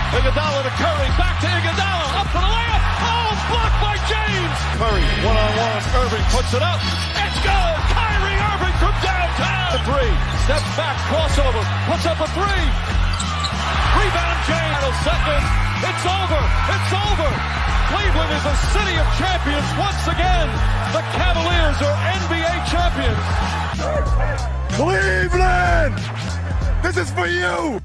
Iguodala to Curry, back to Iguodala, up for the layup. Oh, blocked by James. Curry, one-on-one. Irving puts it up. It's good. Kyrie Irving from downtown. The three, steps back, crossover, puts up a three. Rebound James. Seconds. It's over. It's over. Cleveland is a city of champions once again. The Cavaliers are NBA champions. Cleveland! This is for you!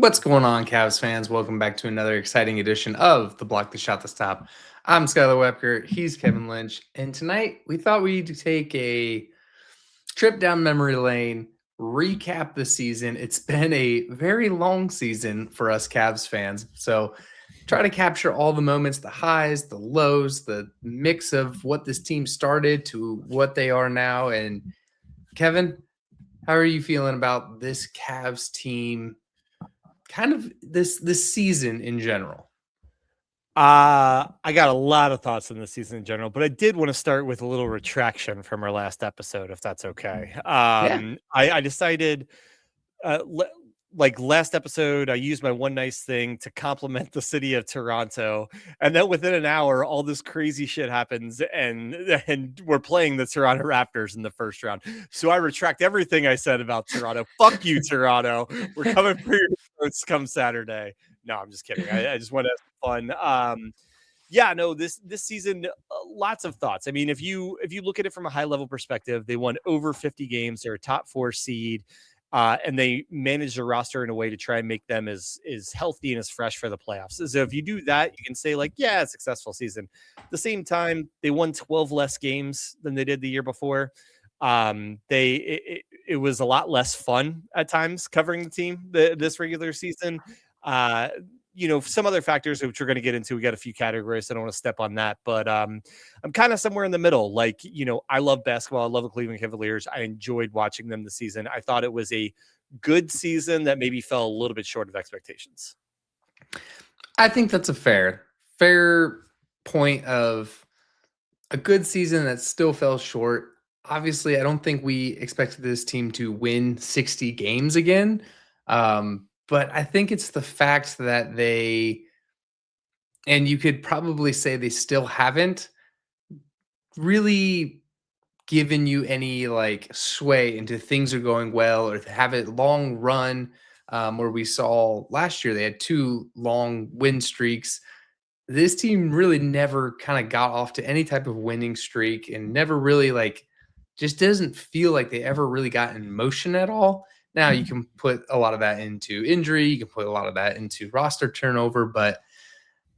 What's going on, Cavs fans? Welcome back to another exciting edition of the Block the Shot the Stop. I'm Skylar Webker. He's Kevin Lynch. And tonight we thought we'd take a trip down memory lane, recap the season. It's been a very long season for us Cavs fans. So try to capture all the moments, the highs, the lows, the mix of what this team started to what they are now. And Kevin, how are you feeling about this Cavs team? Kind of this season in general. I got a lot of thoughts on this season in general, but I did want to start with a little retraction from our last episode, if that's okay. I decided, like last episode, I used my one nice thing to compliment the city of Toronto, and then within an hour, all this crazy shit happens, and we're playing the Toronto Raptors in the first round. So I retract everything I said about Toronto. Fuck you, Toronto. We're coming for your votes come Saturday. No, I'm just kidding. I just want to have fun. This season, lots of thoughts. I mean, if you look at it from a high level perspective, they won over 50 games. They're a top 4 seed. And they manage the roster in a way to try and make them as healthy and as fresh for the playoffs. So if you do that, you can say like, yeah, a successful season. At the same time, they won 12 less games than they did the year before. It was a lot less fun at times covering the team this regular season. Some other factors which we're going to get into. We got a few categories. So I don't want to step on that, but I'm kind of somewhere in the middle. Like, I love basketball. I love the Cleveland Cavaliers. I enjoyed watching them this season. I thought it was a good season that maybe fell a little bit short of expectations. I think that's a fair point of a good season that still fell short. Obviously, I don't think we expected this team to win 60 games again. But I think it's the fact that and you could probably say they still haven't really given you any like sway into things are going well, or to have a long run where we saw last year they had 2 long win streaks. This team really never kind of got off to any type of winning streak, and never really just doesn't feel like they ever really got in motion at all. Now, you can put a lot of that into injury. You can put a lot of that into roster turnover. But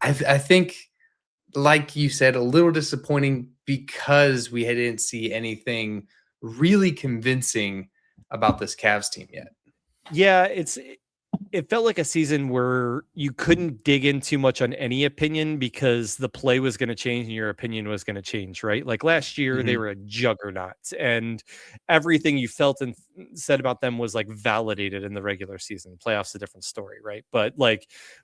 I think, like you said, a little disappointing because we didn't see anything really convincing about this Cavs team yet. Yeah, it felt like a season where you couldn't dig in too much on any opinion because the play was going to change and your opinion was going to change, right? Like last year, they were a juggernaut, and everything you felt and said about them was like validated in the regular season. Playoffs, a different story, right? But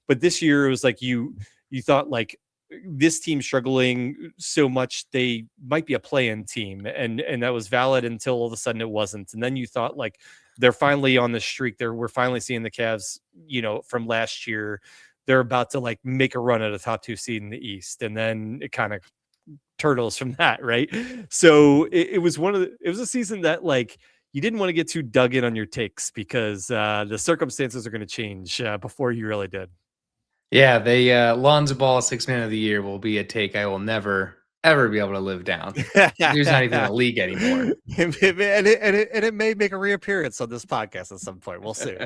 this year it was like you thought like this team struggling so much they might be a play-in team, and that was valid until all of a sudden it wasn't. And then you thought like, they're finally on the streak. We're finally seeing the Cavs, from last year. They're about to like make a run at a top 2 seed in the East, and then it kind of turtles from that, right? So it was a season that like you didn't want to get too dug in on your takes because the circumstances are going to change before you really did. Yeah, Lonzo Ball 6th Man of the Year will be a take I will never ever be able to live down. There's not even a league anymore. and it may make a reappearance on this podcast at some point. We'll see.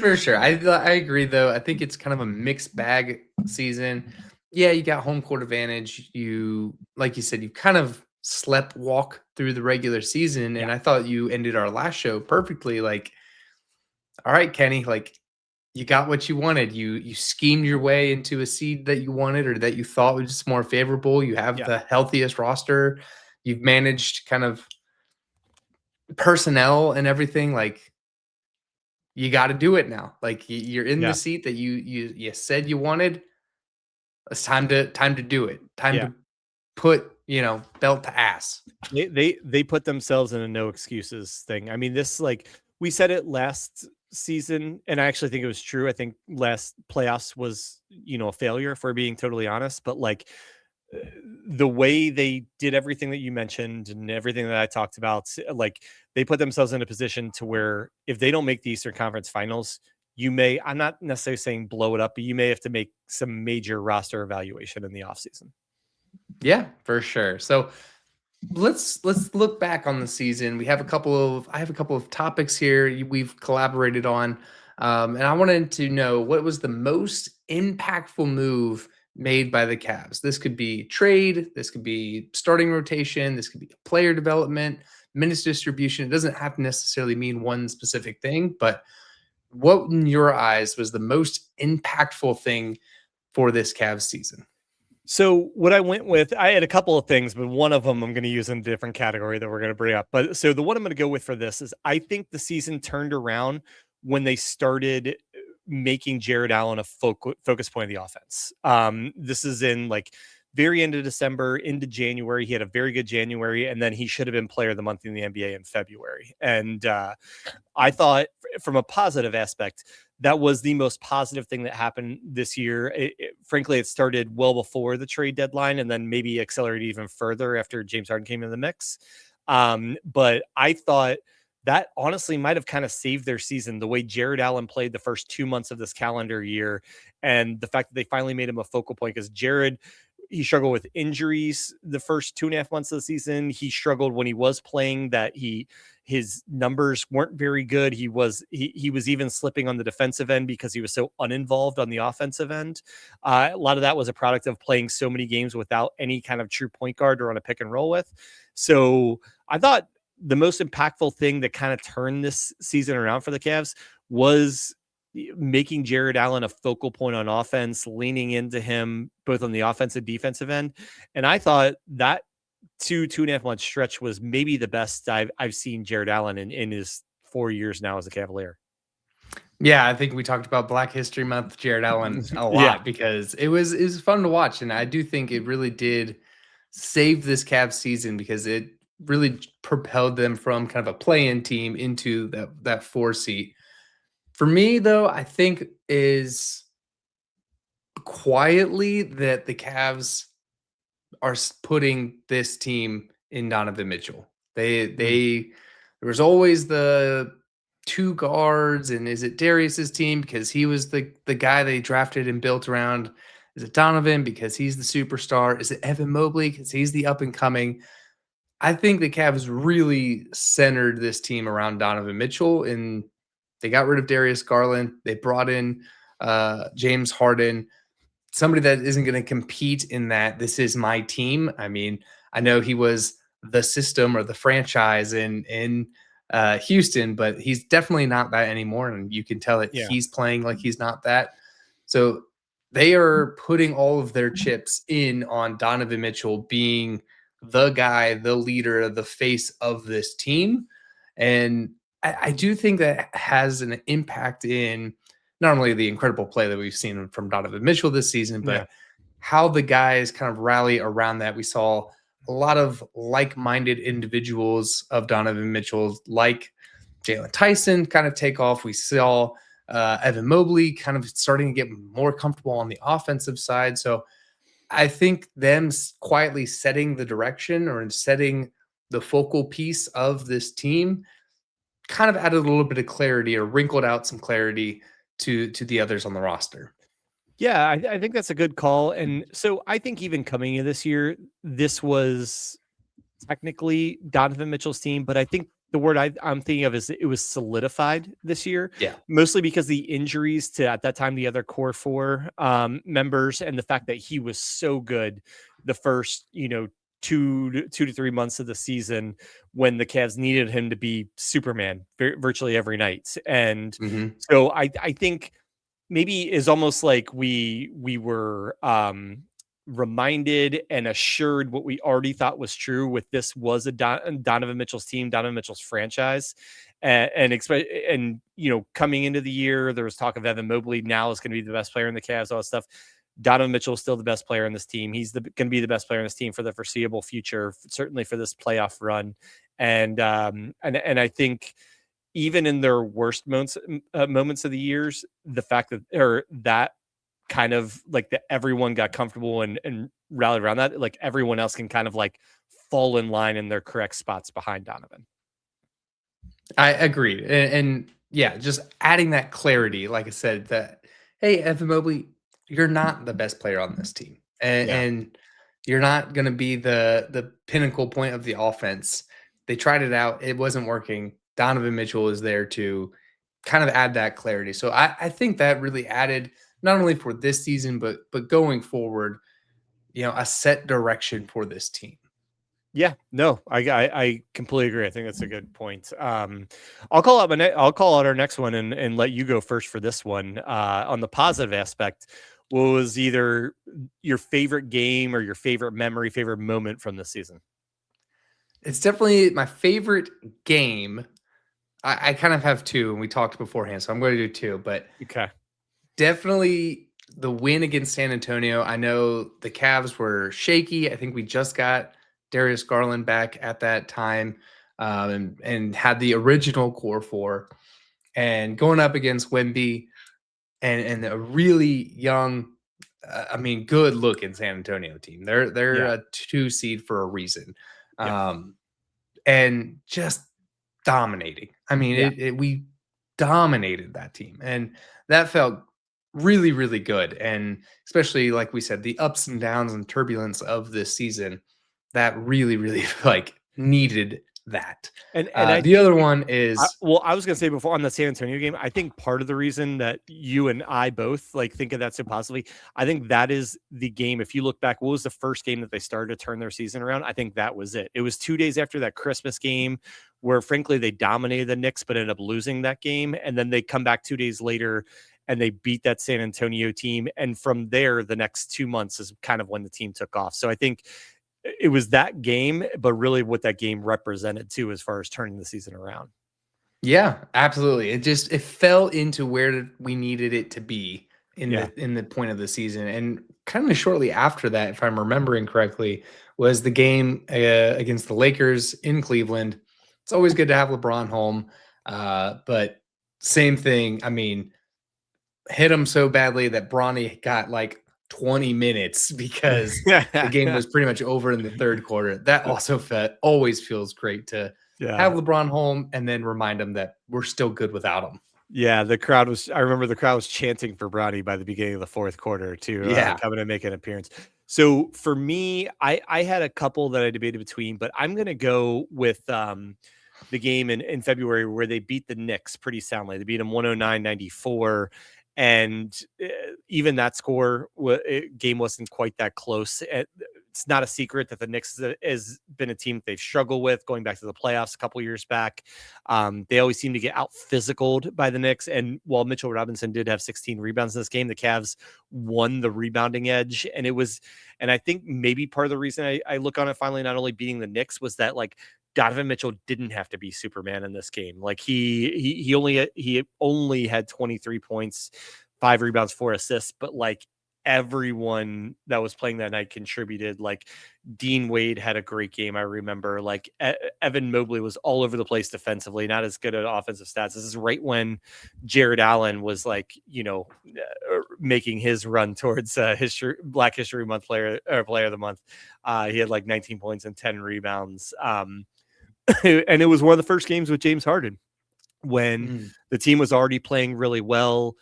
For sure. I agree, though. I think it's kind of a mixed bag season. Yeah, you got home court advantage. Like you said, you kind of slept walk through the regular season. And I thought you ended our last show perfectly. Like, all right, Kenny, like, you got what you wanted. You schemed your way into a seed that you wanted, or that you thought was just more favorable. You have the healthiest roster. You've managed kind of personnel and everything. Like, you got to do it now. Like, you're in the seat that you said you wanted. It's time to do it. Time to put, belt to ass. They put themselves in a no excuses thing. I mean, this, like, we said it last season, and I actually think it was true. I think last playoffs was, a failure, if we're being totally honest. But like uh, the way they did everything that you mentioned and everything that I talked about, like they put themselves in a position to where if they don't make the Eastern Conference Finals, I'm not necessarily saying blow it up, but you may have to make some major roster evaluation in the offseason. Yeah, for sure. So let's look back on the season. I have a couple of topics here we've collaborated on, and I wanted to know what was the most impactful move made by the Cavs. This could be trade, this could be starting rotation, this could be player development, minutes distribution. It doesn't have to necessarily mean one specific thing, but what in your eyes was the most impactful thing for this Cavs season? So what I went with, I had a couple of things, but one of them I'm going to use in a different category that we're going to bring up. But so the one I'm going to go with for this is I think the season turned around when they started making Jared Allen a focus point of the offense. This is in like very end of December into January. He had a very good January, and then he should have been player of the month in the NBA in February. And I thought from a positive aspect, that was the most positive thing that happened this year. Frankly, it started well before the trade deadline and then maybe accelerated even further after James Harden came into the mix. But I thought that honestly might have kind of saved their season, the way Jared Allen played the first 2 months of this calendar year and the fact that they finally made him a focal point, because he struggled with injuries the first 2.5 months of the season. He struggled when he was playing, that his numbers weren't very good. He was even slipping on the defensive end because he was so uninvolved on the offensive end. A lot of that was a product of playing so many games without any kind of true point guard or on a pick and roll with. So I thought the most impactful thing that kind of turned this season around for the Cavs was making Jared Allen a focal point on offense, leaning into him both on the offensive defensive end. And I thought that 2.5 month stretch was maybe the best I've seen Jared Allen in his 4 years now as a Cavalier. Yeah, I think we talked about Black History Month, Jared Allen, a lot Yeah. because it was fun to watch, and I do think it really did save this Cavs season because it really propelled them from kind of a play-in team into that 4 seat. For me, though, I think is quietly that the Cavs are putting this team in Donovan Mitchell. There was always the 2 guards, and is it Darius's team because he was the guy they drafted and built around? Is it Donovan because he's the superstar? Is it Evan Mobley because he's the up and coming? I think the Cavs really centered this team around Donovan Mitchell, and they got rid of Darius Garland. They brought in James Harden, somebody that isn't going to compete in that this is my team. I mean, I know he was the system or the franchise in Houston, but he's definitely not that anymore. And you can tell that he's playing like he's not that. So they are putting all of their chips in on Donovan Mitchell being the guy, the leader, the face of this team. And I do think that has an impact in not only the incredible play that we've seen from Donovan Mitchell this season, but how the guys kind of rally around that. We saw a lot of like-minded individuals of Donovan Mitchell, like Jalen Tyson, kind of take off. We saw Evan Mobley kind of starting to get more comfortable on the offensive side. So I think them quietly setting the direction or setting the focal piece of this team kind of added a little bit of clarity or wrinkled out some clarity to the others on the roster. Yeah, I think that's a good call. And so I think even coming into this year, this was technically Donovan Mitchell's team, but I think the word I'm thinking of is it was solidified this year. Yeah. Mostly because the injuries to, at that time, the other core 4 members, and the fact that he was so good the first, 2 to 3 months of the season when the Cavs needed him to be Superman virtually every night. And so I think maybe is almost like we were reminded and assured what we already thought was true with this was a Donovan Mitchell's team, Donovan Mitchell's franchise. And coming into the year, there was talk of Evan Mobley now is going to be the best player in the Cavs, all that stuff. Donovan Mitchell is still the best player in this team. He's going to be the best player in this team for the foreseeable future, certainly for this playoff run. And I think even in their worst moments of the years, the fact that kind of like that everyone got comfortable and rallied around that, like everyone else can kind of like fall in line in their correct spots behind Donovan. I agree. And yeah, just adding that clarity, like I said, that, hey, Evan Mobley, you're not the best player on this team. And you're not going to be the pinnacle point of the offense. They tried it out. It wasn't working. Donovan Mitchell is there to kind of add that clarity. So I think that really added not only for this season, but going forward, a set direction for this team. Yeah, no, I completely agree. I think that's a good point. I'll call out our next one and let you go first for this one. On the positive aspect, what was either your favorite game or your favorite memory, favorite moment from this season? It's definitely my favorite game. I kind of have two, and we talked beforehand, so I'm going to do two. But Okay, definitely the win against San Antonio. I know the Cavs were shaky. I think we just got Darius Garland back at that time, and had the original core four, and going up against Wemby and a really young, good looking San Antonio team. They're yeah, a 2 seed for a reason, yep, and just dominating. yeah, We dominated that team, and that felt really, really good. And especially like we said, the ups and downs and turbulence of this season, that really, really like needed that. and I The think other one is I was gonna say before on the San Antonio game, I think part of the reason that you and I both like think of that so positively, I think that is the game. If you look back, what was the first game that they started to turn their season around? I think that was it. It was 2 days after that Christmas game where frankly they dominated the Knicks, but ended up losing that game. And then they come back 2 days later and they beat that San Antonio team. And from there, the next 2 months is kind of when the team took off. So I think it was that game, but really what that game represented too, as far as turning the season around. yeah, absolutely. It fell into where we needed it to be Yeah. in the point of the season. And kind of shortly after that, if I'm remembering correctly, was the game against the Lakers in Cleveland. It's always good to have LeBron home, but same thing. Hit him so badly that Bronny got like 20 minutes because the game was pretty much over in the third quarter. That also always feels great to have Yeah. LeBron home and then remind him that we're still good without him. Yeah. I remember the crowd was chanting for Brownie by the beginning of the fourth quarter to Yeah. come in and make an appearance. So for me, I had a couple that I debated between, but I'm going to go with the game in February where they beat the Knicks pretty soundly. They beat them 109-94. And even that game wasn't quite that close. It's not a secret that the Knicks has been a team that they've struggled with going back to the playoffs a couple years back. They always seem to get out physicaled by the Knicks. And while Mitchell Robinson did have 16 rebounds in this game, the Cavs won the rebounding edge. And I think maybe part of the reason I look on it finally not only beating the Knicks was that like Donovan Mitchell didn't have to be Superman in this game. Like he only had 23 points, 5 rebounds, 4 assists, but like everyone that was playing that night contributed. Like Dean Wade had a great game. I remember like Evan Mobley was all over the place defensively, not as good at offensive stats. This is right when Jared Allen was like, making his run towards Black History Month player of the month. He had like 19 points and 10 rebounds. And it was one of the first games with James Harden when the team was already playing really well.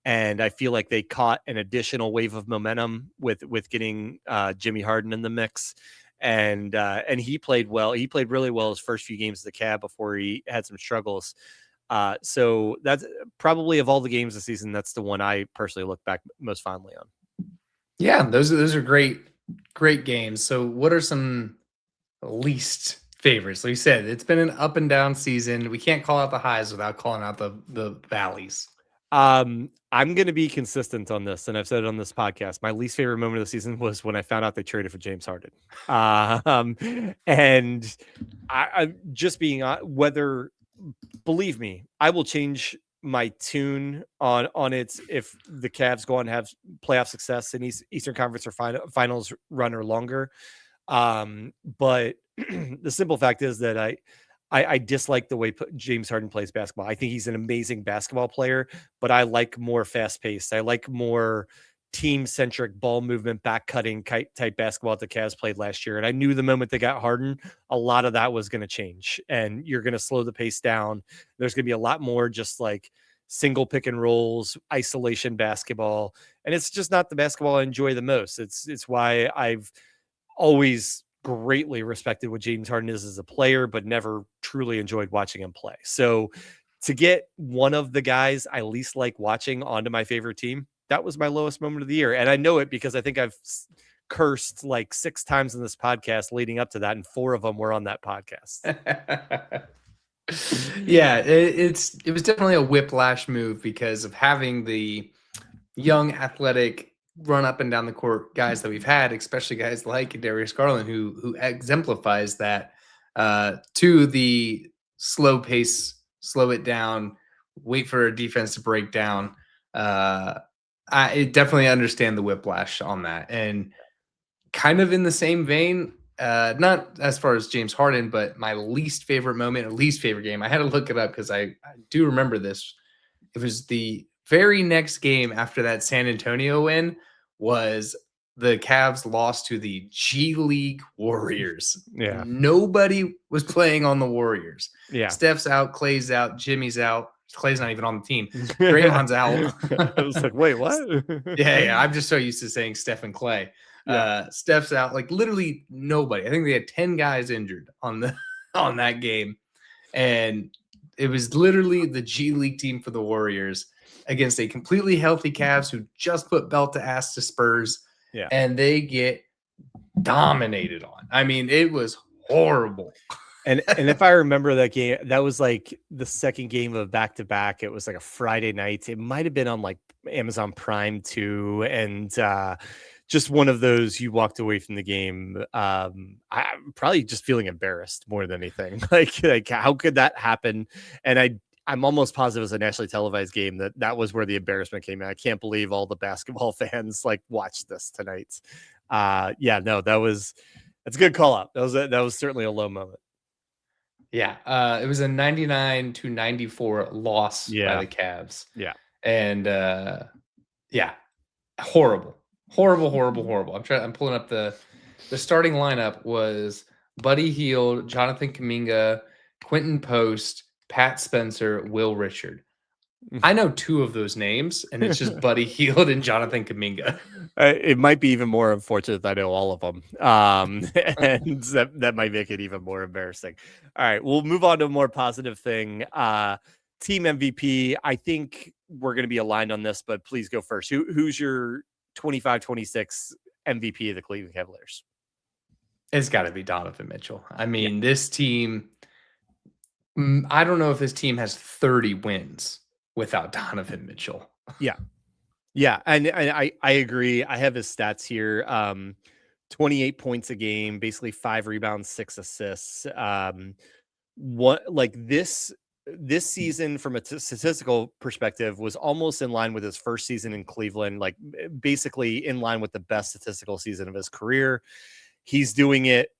And I feel like they caught an additional wave of momentum with getting Jimmy Harden in the mix. And he played well. He played really well his first few games of the Cab before he had some struggles. So that's probably of all the games this season, that's the one I personally look back most fondly on. Yeah, those are great games. So what are some least favorites? Like you said, it's been an up and down season. We can't call out the highs without calling out the valleys. I'm going to be consistent on this, and I've said it on this podcast. My least favorite moment of the season was when I found out they traded for James Harden. And I'm just being believe me, I will change my tune on it if the Cavs go on to have playoff success in Eastern Conference or finals run or longer. But the simple fact is that I dislike the way James Harden plays basketball. I think he's an amazing basketball player, but I like more fast paced. I like more team centric ball movement, back cutting type basketball that the Cavs played last year. And I knew the moment they got Harden, a lot of that was going to change, and you're going to slow the pace down. There's going to be a lot more just like single pick and rolls, isolation basketball. And it's just not the basketball I enjoy the most. It's why I've always greatly respected what James Harden is as a player, but never truly enjoyed watching him play. So to get one of the guys I least like watching onto my favorite team, that was my lowest moment of the year. And I know it because I think I've cursed like 6 times in this podcast leading up to that, and 4 of them were on that podcast. Yeah, it was definitely a whiplash move because of having the young, athletic, run up and down the court guys that we've had, especially guys like Darius Garland, who exemplifies that, to the slow pace, slow it down, wait for a defense to break down. I definitely understand the whiplash on that. And kind of in the same vein, not as far as James Harden, but my least favorite moment or least favorite game. I had to look it up because I do remember this. It was the very next game after that San Antonio win was the Cavs lost to the G League Warriors. Yeah. Nobody was playing on the Warriors. Yeah. Steph's out, Clay's out, Jimmy's out. Clay's not even on the team. Draymond's out. I was like, wait, what? Yeah. I'm just so used to saying Steph and Clay. Yeah. Steph's out. Like literally nobody. I think they had 10 guys injured on that game. And it was literally the G League team for the Warriors against a completely healthy Cavs who just put belt to ass to Spurs. Yeah. And they get dominated on. I mean, it was horrible. And if I remember that game, that was like the second game of back-to-back. It was like a Friday night. It might have been on like Amazon Prime too. And just one of those, you walked away from the game. I'm probably just feeling embarrassed more than anything. like how could that happen? And I'm almost positive it was a nationally televised game that was where the embarrassment came in. I can't believe all the basketball fans like watched this tonight. That's a good call out. That was certainly a low moment. Yeah, it was a 99-94 loss by the Cavs. Yeah. And horrible. I'm pulling up the starting lineup was Buddy Hield, Jonathan Kuminga, Quentin Post, Pat Spencer, Will Richard. I know 2 of those names, and it's just Buddy Hield and Jonathan Kuminga. It might be even more unfortunate that I know all of them. And that might make it even more embarrassing. All right, we'll move on to a more positive thing. Team MVP. I think we're going to be aligned on this, but please go first. Who's your 25-26 MVP of the Cleveland Cavaliers? It's got to be Donovan Mitchell. I mean, this team, I don't know if this team has 30 wins without Donovan Mitchell. Yeah. And I agree. I have his stats here. 28 points a game, basically 5 rebounds, 6 assists. This season from a statistical perspective was almost in line with his first season in Cleveland, like basically in line with the best statistical season of his career. He's doing it.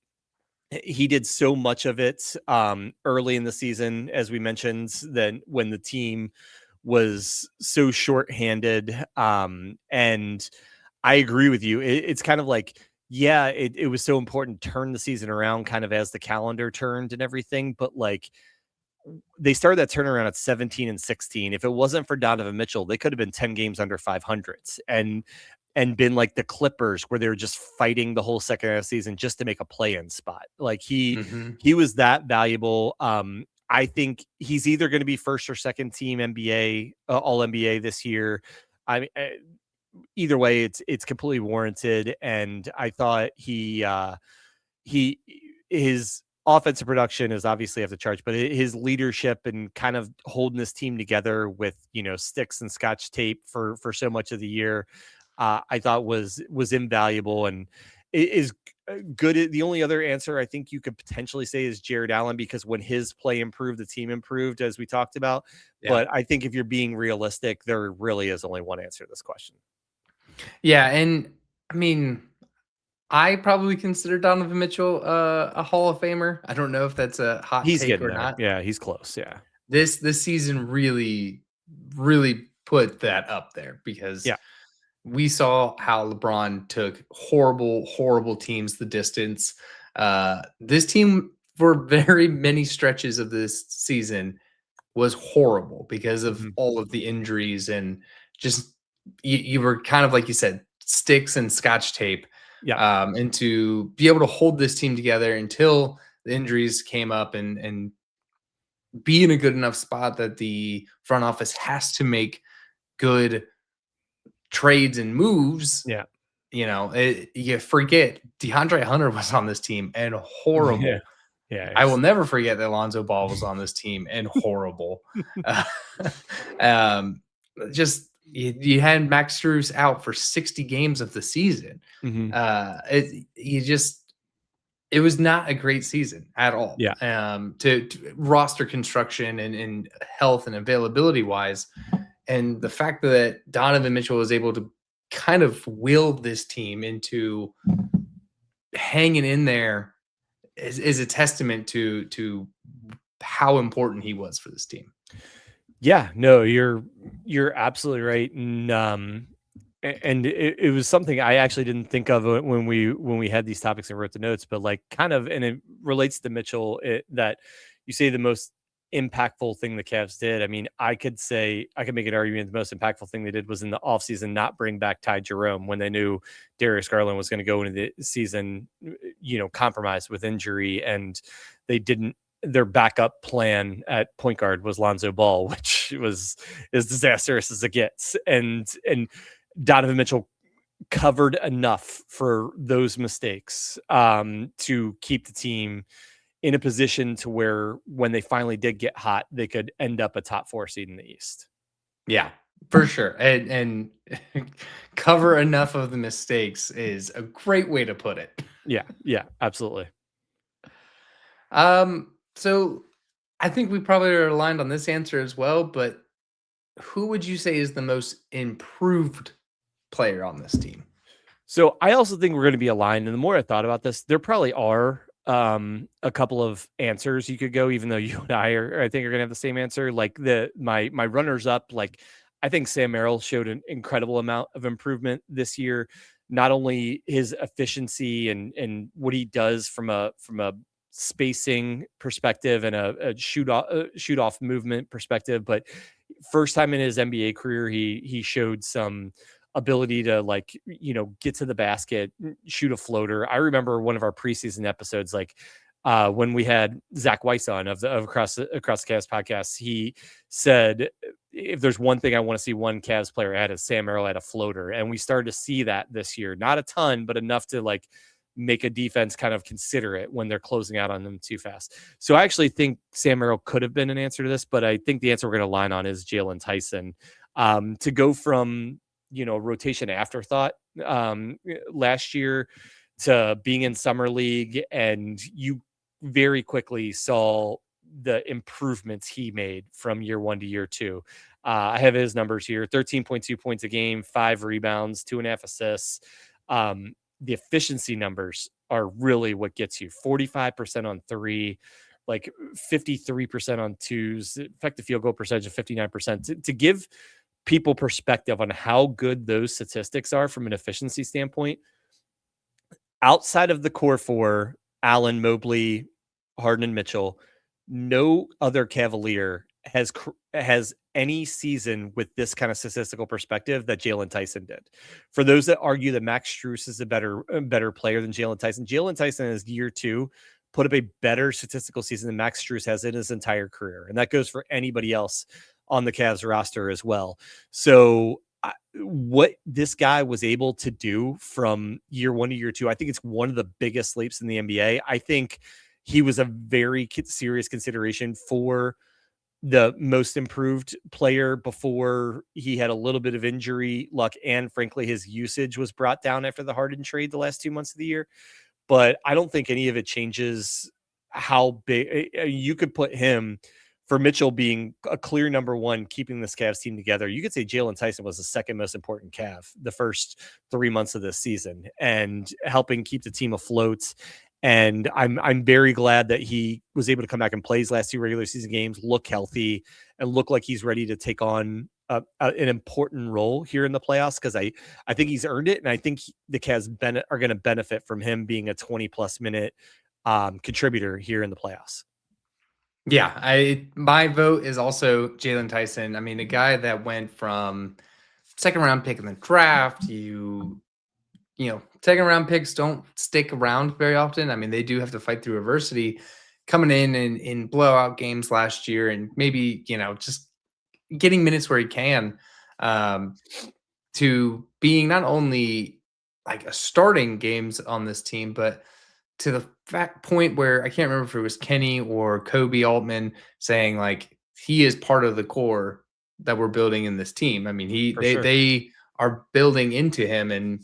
He did so much of it early in the season, as we mentioned, then when the team was so shorthanded. And I agree with you. It's kind of like, it was so important to turn the season around kind of as the calendar turned and everything. But like they started that turnaround at 17 and 16. If it wasn't for Donovan Mitchell, they could have been 10 games under 500 and been like the Clippers where they were just fighting the whole second half of the season just to make a play-in spot. Like he was that valuable. I think he's either going to be first or second team NBA, all NBA this year. I mean, either way, it's completely warranted. And I thought his offensive production is obviously off the charts, but his leadership and kind of holding this team together with, sticks and scotch tape for so much of the year, I thought was invaluable and is good. The only other answer I think you could potentially say is Jared Allen, because when his play improved, the team improved, as we talked about. Yeah. But I think if you're being realistic, there really is only one answer to this question. Yeah. And I mean, I probably consider Donovan Mitchell a Hall of Famer. I don't know if that's a hot He's take getting or there. not. Yeah, he's close. Yeah. This season really put that up there because Yeah. we saw how LeBron took horrible teams the distance. This team for very many stretches of this season was horrible because of Mhm. all of the injuries and just you were kind of like you said, sticks and scotch tape. Yeah. And to be able to hold this team together until the injuries came up and be in a good enough spot that the front office has to make good trades and moves. Yeah. You forget DeAndre Hunter was on this team and Yeah. horrible. Yeah. I will never forget that Lonzo Ball was on this team and horrible. Uh, just you had Max Strus out for 60 games of the season. Mhm. It was not a great season at all. Yeah. To roster construction and health and availability wise, and the fact that Donovan Mitchell was able to kind of will this team into hanging in there is a testament to how important he was for this team. Yeah, no, you're absolutely right. And it was something I actually didn't think of when we had these topics and wrote the notes, but like kind of, and it relates to Mitchell that you say the most impactful thing the Cavs did. I mean, I could make an argument the most impactful thing they did was in the offseason not bring back Ty Jerome when they knew Darius Garland was going to go into the season, compromised with injury, and they didn't. Their backup plan at point guard was Lonzo Ball, which was as disastrous as it gets. And Donovan Mitchell covered enough for those mistakes to keep the team in a position to where when they finally did get hot, they could end up a top 4 seed in the East. Yeah, for sure. And cover enough of the mistakes is a great way to put it. Yeah, absolutely. So I think we probably are aligned on this answer as well, but who would you say is the most improved player on this team? So I also think we're going to be aligned. And the more I thought about this, there probably are a couple of answers you could go, even though you and I think are going to have the same answer. Like my runners up, like I think Sam Merrill showed an incredible amount of improvement this year. Not only his efficiency and what he does from a spacing perspective and a shoot off movement perspective, but first time in his NBA career, he showed some ability to get to the basket, shoot a floater. I remember one of our preseason episodes, when we had Zach Weiss on of across the Cavs podcast, he said, if there's one thing I want to see one Cavs player at is Sam Merrill at a floater. And we started to see that this year, not a ton, but enough to make a defense kind of consider it when they're closing out on them too fast. So I actually think Sam Merrill could have been an answer to this, but I think the answer we're going to line on is Jalen Tyson. To go from, rotation afterthought last year to being in summer league, and you very quickly saw the improvements he made from year 1 to year 2. I have his numbers here: 13.2 points a game, 5 rebounds, 2.5 assists. The efficiency numbers are really what gets you. 45% on 3, 53% on 2s, effective field goal percentage of 59%. To give people perspective on how good those statistics are from an efficiency standpoint, outside of the core 4, Allen, Mobley, Harden, and Mitchell, no other Cavalier has any season with this kind of statistical perspective that Jalen Tyson did. For those that argue that Max Strus is a better player than Jalen Tyson in his year 2 put up a better statistical season than Max Strus has in his entire career. And that goes for anybody else on the Cavs roster as well. So what this guy was able to do from year 1 to year 2, I think it's one of the biggest leaps in the NBA. I think he was a very serious consideration for the most improved player before he had a little bit of injury luck. And frankly, his usage was brought down after the Harden trade the last 2 months of the year. But I don't think any of it changes how big you could put him for Mitchell being a clear number one, keeping this Cavs team together, you could say Jalen Tyson was the second most important Cav the first 3 months of this season and helping keep the team afloat. And I'm very glad that he was able to come back and play his last 2 regular season games, look healthy, and look like he's ready to take on an important role here in the playoffs, because I think he's earned it, and I think the Cavs are going to benefit from him being a 20-plus minute contributor here in the playoffs. Yeah, my vote is also Jalen Tyson. I mean, a guy that went from second round pick in the draft, you know, second round picks don't stick around very often. I mean, they do have to fight through adversity. Coming in blowout games last year, and maybe, you know, just getting minutes where he can, to being not only like a starting games on this team, but to the point where I can't remember if it was Kenny or Kobe Altman saying like he is part of the core that we're building in this team. I mean, they are building into him, and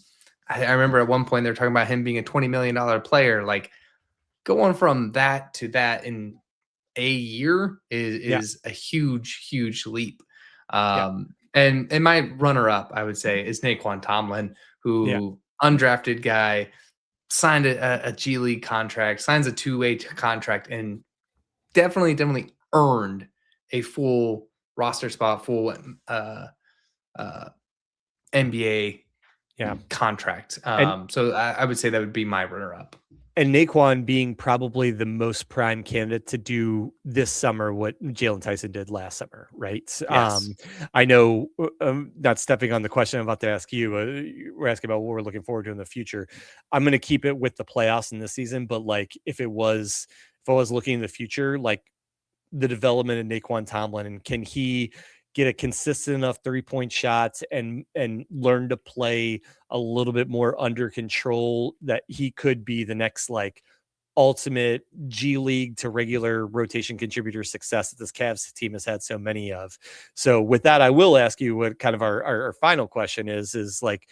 I remember at one point they were talking about him being a $20 million player. Like, going from that to that in a year is a huge leap. And my runner up, I would say, is Naquan Tomlin, who undrafted guy, signed a G League contract, signs a 2-way contract, and definitely earned a full roster spot, full NBA contract. So I would say that would be my runner up. And Naquan being probably the most prime candidate to do this summer what Jalen Tyson did last summer, right? Yes. I know, not stepping on the question I'm about to ask you, we're asking about what we're looking forward to in the future. I'm going to keep it with the playoffs in this season, but like if I was looking in the future, like the development of Naquan Tomlin, and can he get a consistent enough 3-point shots and learn to play a little bit more under control, that he could be the next like ultimate G League to regular rotation contributor success that this Cavs team has had so many of. So with that, I will ask you what kind of our final question is like,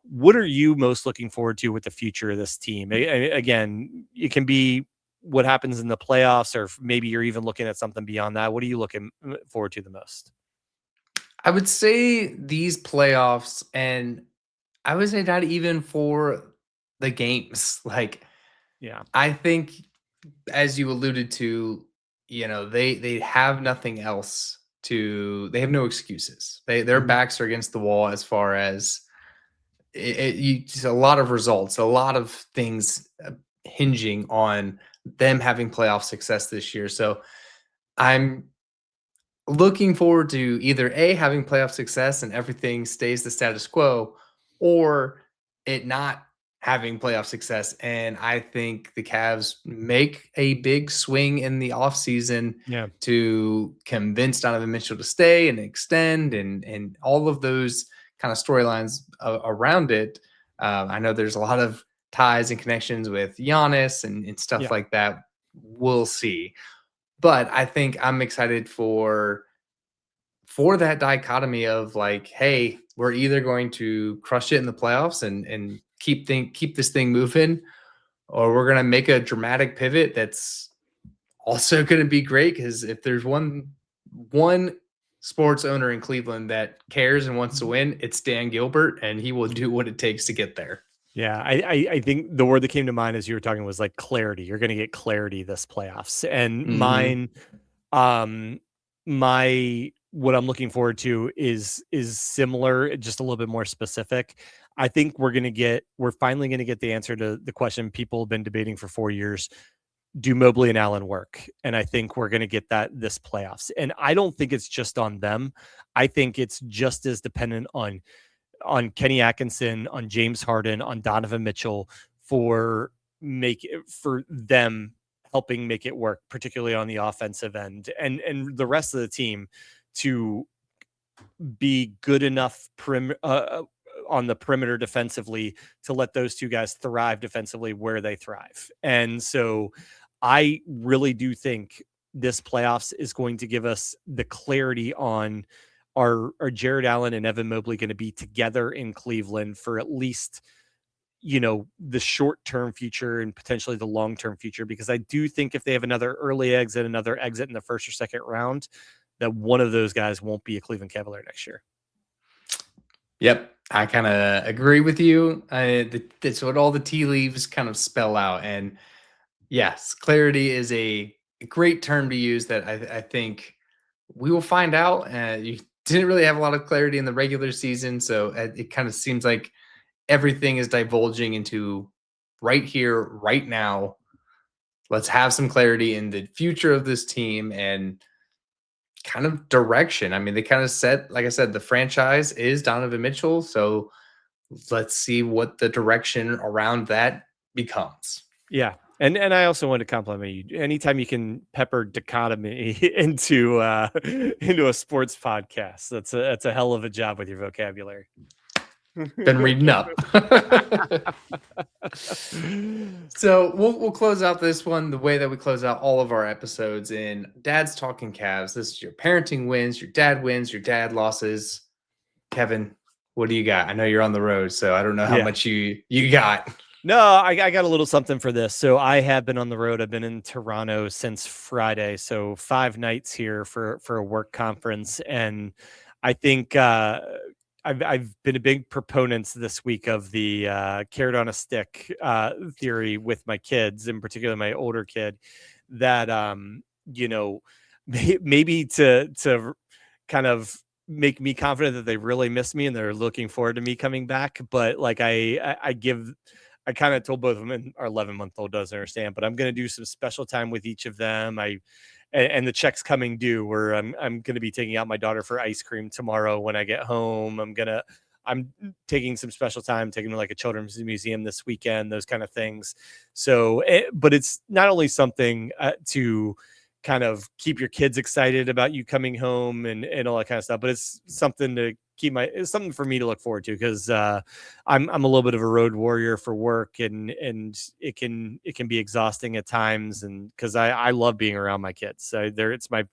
what are you most looking forward to with the future of this team? Again, it can be what happens in the playoffs, or maybe you're even looking at something beyond that. What are you looking forward to the most? I would say these playoffs, and I would say not even for the games. Like, I think, as you alluded to, you know, they have nothing else they have no excuses. Their backs are against the wall as far as just a lot of results, a lot of things hinging on them having playoff success this year. So I'm looking forward to either having playoff success and everything stays the status quo, or it not having playoff success. And I think the Cavs make a big swing in the offseason to convince Donovan Mitchell to stay and extend, and all of those kind of storylines around it. I know there's a lot of ties and connections with Giannis and stuff like that. We'll see. But I think I'm excited for that dichotomy of like, hey, we're either going to crush it in the playoffs and keep this thing moving, or we're going to make a dramatic pivot that's also going to be great. Because if there's one sports owner in Cleveland that cares and wants to win, it's Dan Gilbert, and he will do what it takes to get there. Yeah, I think the word that came to mind as you were talking was like clarity. You're going to get clarity this playoffs, and mine, what I'm looking forward to is similar, just a little bit more specific. I think we're finally going to get the answer to the question people have been debating for 4 years. Do Mobley and Allen work? And I think we're going to get that this playoffs. And I don't think it's just on them. I think it's just as dependent on Kenny Atkinson, on James Harden, on Donovan Mitchell for them helping make it work, particularly on the offensive end, and the rest of the team to be good enough on the perimeter defensively to let those two guys thrive defensively where they thrive. And so I really do think this playoffs is going to give us the clarity on are Jared Allen and Evan Mobley going to be together in Cleveland for at least, the short-term future and potentially the long-term future, because I do think if they have another early exit, another exit in the first or second round, that one of those guys won't be a Cleveland Cavalier next year. Yep. I kind of agree with you. That's what all the tea leaves kind of spell out. And yes, clarity is a great term to use that I think we will find out. You didn't really have a lot of clarity in the regular season. So it kind of seems like everything is divulging into right here, right now. Let's have some clarity in the future of this team and kind of direction. I mean, they kind of said, like I said, the franchise is Donovan Mitchell. So let's see what the direction around that becomes. Yeah. And I also want to compliment you. Anytime you can pepper dichotomy into a sports podcast, that's a hell of a job with your vocabulary. Been reading up. So we'll close out this one the way that we close out all of our episodes in Dad's Talking Cavs. This is your parenting wins, your dad wins, your dad losses. Kevin, what do you got? I know you're on the road, so I don't know how much you got. No, I got a little something for this. So I have been on the road. I've been in Toronto since Friday. So 5 nights here for a work conference. And I think I've been a big proponent this week of the carrot on a stick theory with my kids, in particular my older kid, that maybe to kind of make me confident that they really miss me and they're looking forward to me coming back. But like I kind of told both of them, and our 11-month-old doesn't understand, but I'm going to do some special time with each of them. And the check's coming due where I'm going to be taking out my daughter for ice cream tomorrow when I get home. I'm taking some special time, taking them to like a children's museum this weekend, those kind of things. So, but it's not only something to kind of keep your kids excited about you coming home and all that kind of stuff, but it's something to it's something for me to look forward to, because I'm a little bit of a road warrior for work, and it can be exhausting at times, and because I love being around my kids. So it's my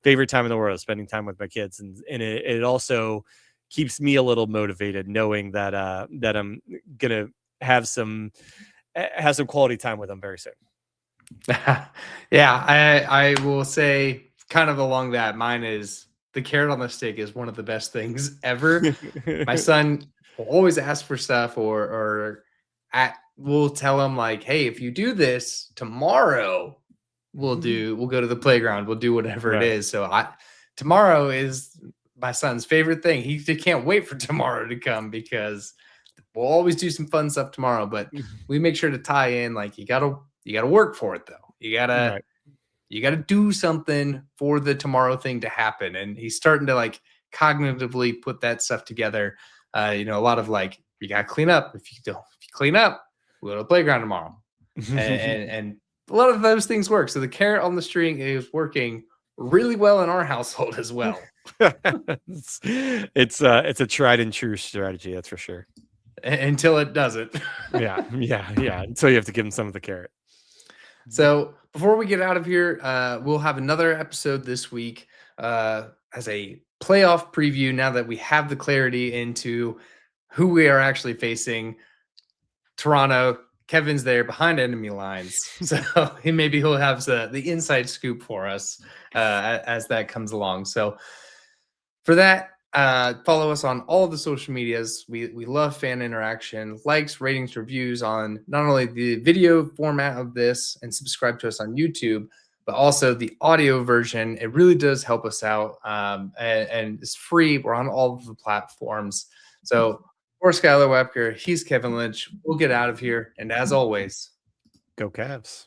favorite time in the world, spending time with my kids, and it also keeps me a little motivated knowing that I'm gonna have some quality time with them very soon. Yeah, I will say kind of along that. Mine is the carrot on the stick is one of the best things ever. My son will always ask for stuff, or we'll tell him like, hey, if you do this tomorrow, we'll go to the playground, we'll do whatever it is. So tomorrow is my son's favorite thing. He can't wait for tomorrow to come, because we'll always do some fun stuff tomorrow, but we make sure to tie in like you gotta work for it though. You gotta do something for the tomorrow thing to happen. And he's starting to like cognitively put that stuff together. A lot of like, you gotta clean up. If you clean up, we'll go to the playground tomorrow. and a lot of those things work. So the carrot on the string is working really well in our household as well. It's a tried and true strategy, that's for sure. Until it doesn't. Yeah. Until you have to give him some of the carrot. So before we get out of here, we'll have another episode this week as a playoff preview, now that we have the clarity into who we are actually facing. Toronto, Kevin's there behind enemy lines. So he'll have the inside scoop for us as that comes along. So for that, follow us on all of the social medias. We love fan interaction, likes, ratings, reviews on not only the video format of this, and subscribe to us on YouTube, but also the audio version. It really does help us out, and it's free. We're on all of the platforms. So for Skylar Webker, he's Kevin Lynch. We'll get out of here, and as always, go Cavs.